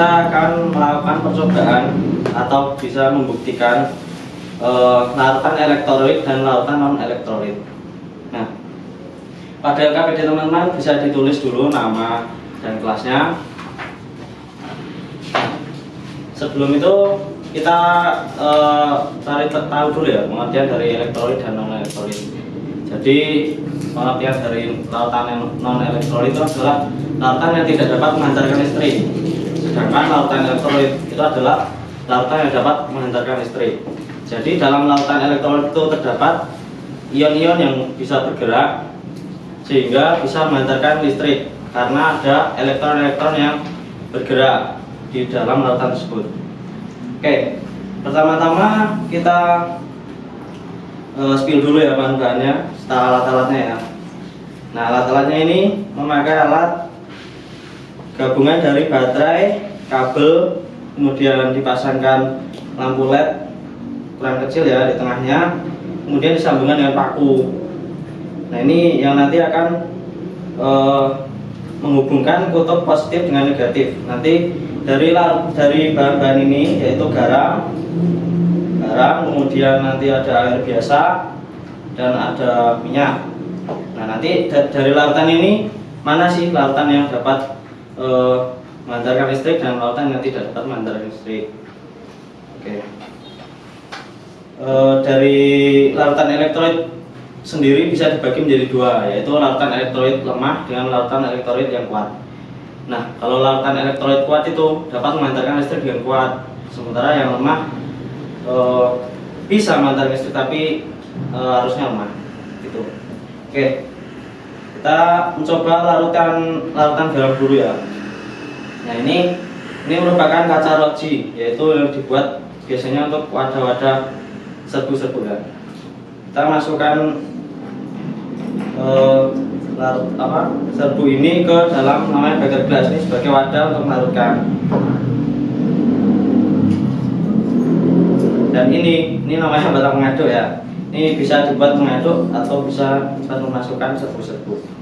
kita akan melakukan percobaan atau bisa membuktikan larutan elektrolit dan larutan non elektrolit. Nah, pada LKPD teman-teman bisa ditulis dulu nama dan kelasnya. Sebelum itu kita cari tahu dulu ya pengertian dari elektrolit dan non elektrolit. Jadi pengertian dari lautan yang non elektrolit itu adalah lautan yang tidak dapat menghantarkan listrik. Sedangkan lautan elektrolit itu adalah lautan yang dapat menghantarkan listrik. Jadi dalam lautan elektrolit itu terdapat ion-ion yang bisa bergerak sehingga bisa menghantarkan listrik karena ada elektron-elektron yang bergerak di dalam lautan tersebut. Oke, pertama-tama kita spill dulu ya bahan-bahannya serta alat-alatnya ya. Nah, alat-alatnya ini memakai alat gabungan dari baterai, kabel, kemudian dipasangkan lampu LED ukuran kecil ya di tengahnya, kemudian disambungkan dengan paku. Nah, ini yang nanti akan menghubungkan kutub positif dengan negatif. Nanti dari bahan-bahan ini yaitu garam, kemudian nanti ada air biasa dan ada minyak. Nah, nanti dari larutan ini mana sih larutan yang dapat menghantarkan listrik dan larutan yang tidak dapat menghantarkan listrik. Oke. Dari larutan elektrolit sendiri bisa dibagi menjadi dua, yaitu larutan elektrolit lemah dengan larutan elektrolit yang kuat. Nah, kalau larutan elektrolit kuat itu dapat menghantarkan listrik dengan kuat, sementara yang lemah bisa menghantarkan listrik tapi harusnya lemah gitu. Oke, kita mencoba larutan garam dulu ya. Nah, ini merupakan kaca roji, yaitu yang dibuat biasanya untuk wadah-wadah serbu-serbu ya. Kita masukkan serbu ini ke dalam namanya beker gelas ini sebagai wadah untuk melarutkan. Dan ini namanya batang mengaduk ya. Ini bisa dibuat mengaduk atau bisa memasukkan serbu-serbu.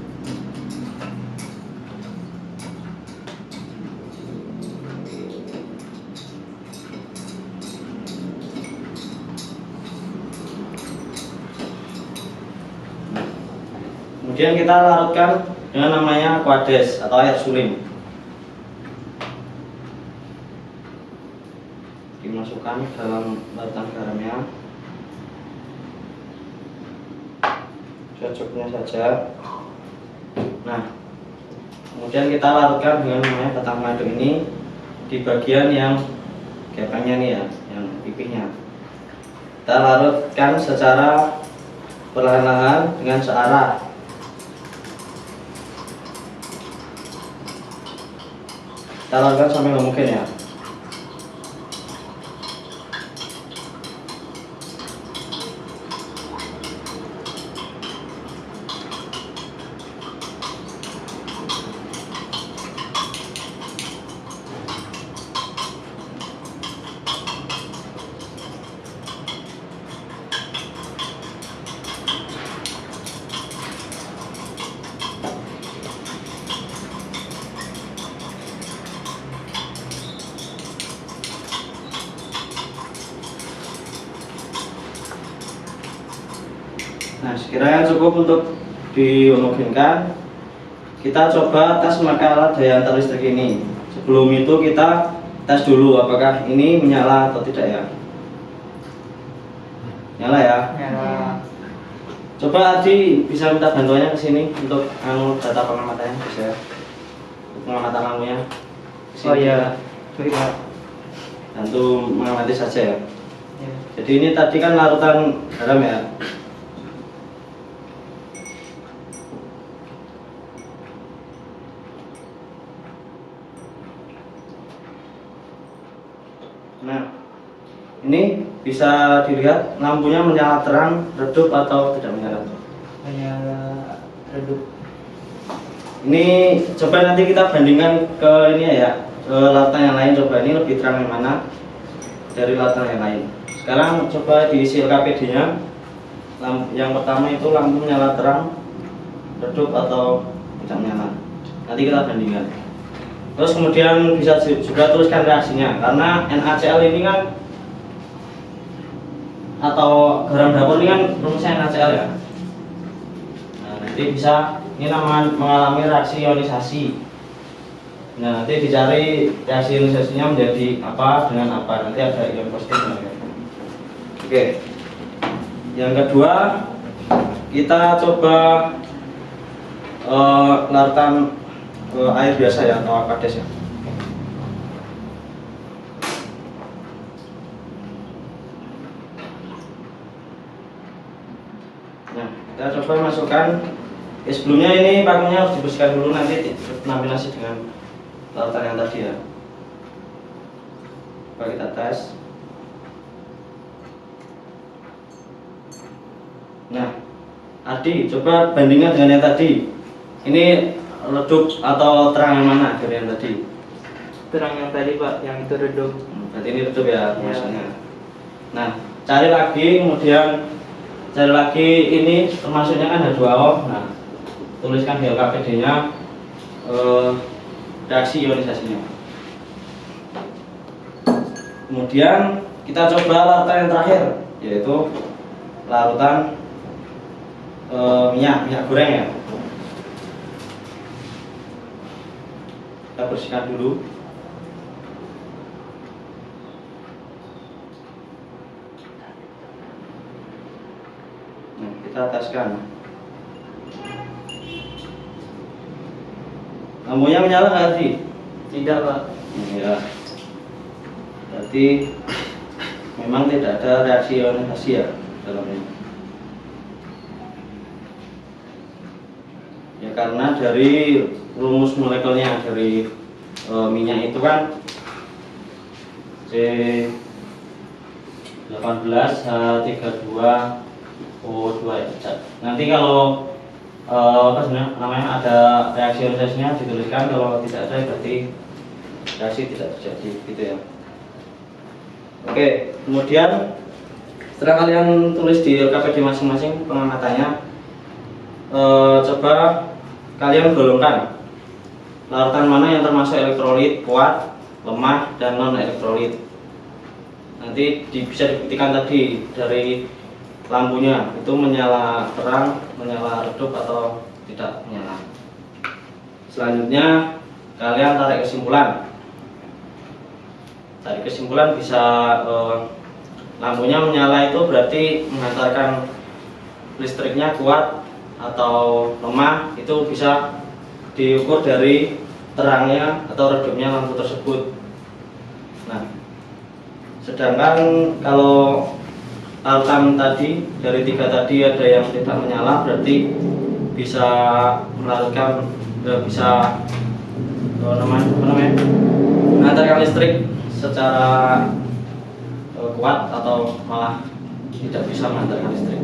Kemudian kita larutkan dengan namanya aquades atau air suling. Dimasukkan dalam larutan garamnya secukupnya saja. Nah, kemudian kita larutkan dengan namanya batang madu ini di bagian yang gepengnya nih ya, yang pipihnya. Kita larutkan secara perlahan-lahan dengan searah. Kita larutkan sampai mungkin ya. Nah, sekiranya cukup untuk dihomogenkan, kita coba tes memakai alat daya antar listrik ini. Sebelum itu kita tes dulu apakah ini menyala atau tidak ya. Nyala ya? Nyala. Coba Adi bisa minta bantuannya ke sini untuk data pengamatannya bisa ya? Pengamatan lampunya. Oh iya, coba bantu mengamati saja ya. ya. Jadi ini tadi kan larutan garam ya. Nah, ini bisa dilihat lampunya menyala terang, redup atau tidak menyala. Menyala redup. Ini coba nanti kita bandingkan ke ini ya, ke larutan yang lain. Coba ini lebih terang yang mana dari larutan yang lain. Sekarang coba diisi LKPD-nya. Yang pertama itu lampu menyala terang, redup atau tidak menyala. Nanti kita bandingkan. Terus kemudian bisa juga tuliskan reaksinya, karena NaCl ini kan atau garam dapur ini kan rumusnya NaCl ya. Nah, nanti bisa ini namanya mengalami reaksi ionisasi. Nah, nanti dicari reaksi ionisasinya menjadi apa dengan apa, nanti ada ion positif. Oke. Yang kedua, kita coba larutan air biasa ya atau aqueous ya. Nah, kita coba masukkan. Sebelumnya ini pakunya harus dibersihkan dulu, nanti kombinasi dengan larutan yang tadi ya. Coba kita tes. Nah, Adi, coba bandingkan dengan yang tadi. Ini redup atau terang yang mana dari yang tadi? Terang yang tadi Pak, yang itu redup. Berarti ini redup ya Ya. maksudnya. Nah, cari lagi, kemudian cari lagi ini termasuknya kan H2O. Nah, tuliskan di LKPD-nya reaksi ionisasinya. Kemudian kita coba larutan yang terakhir, yaitu larutan minyak goreng ya. Kita bersihkan dulu. Nah, kita teskan. Lampunya menyala nggak sih? Tidak Pak. Ya. Berarti memang tidak ada reaksi ionisasi ya dalam ini. Ya karena dari rumus molekulnya dari minyak itu kan C18H32O2 ya. Nanti kalau apa sebenarnya namanya ada reaksi ionisasinya dituliskan, kalau tidak ada berarti reaksi tidak terjadi gitu ya. Oke, kemudian setelah kalian tulis di LKPD masing-masing pengamatannya, coba kalian golongkan larutan mana yang termasuk elektrolit kuat, lemah, dan non elektrolit. Nanti bisa dibuktikan tadi dari lampunya itu menyala terang, menyala redup atau tidak menyala. Selanjutnya kalian tarik kesimpulan. Tarik kesimpulan bisa lampunya menyala itu berarti menghantarkan listriknya kuat atau lemah, itu bisa diukur dari terangnya atau redupnya lampu tersebut. Nah, sedangkan kalau larutan tadi dari tiga tadi ada yang tidak menyala, berarti bisa melarutkan bisa mengantarkan listrik secara kuat atau malah tidak bisa mengantarkan listrik.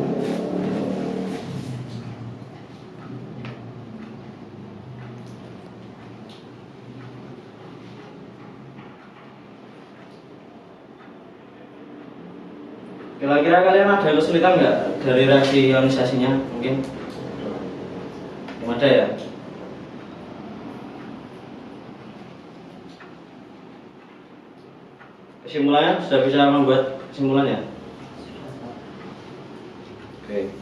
Kira-kira kalian ada kesulitan nggak dari reaksi ionisasinya? Mungkin belum ada ya. Kesimpulannya sudah bisa membuat kesimpulannya. Oke.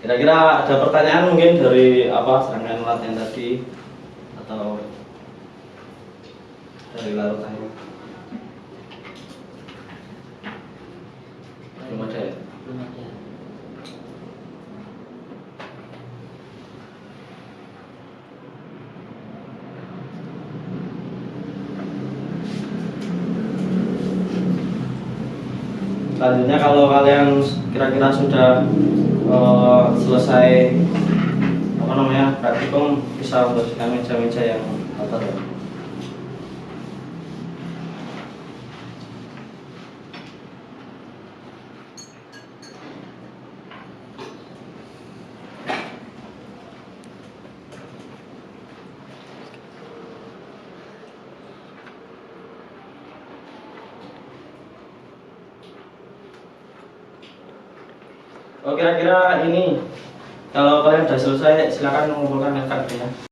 Kira-kira ada pertanyaan mungkin dari serangkaian latihan tadi atau dari larutannya? Belum ada ya? Belum ada. Selanjutnya kalau kalian kira-kira sudah selesai praktikum, bisa membersihkan meja-meja yang kotor ya. Oh, kira-kira ini kalau kalian sudah selesai silakan mengumpulkan LKPD-nya.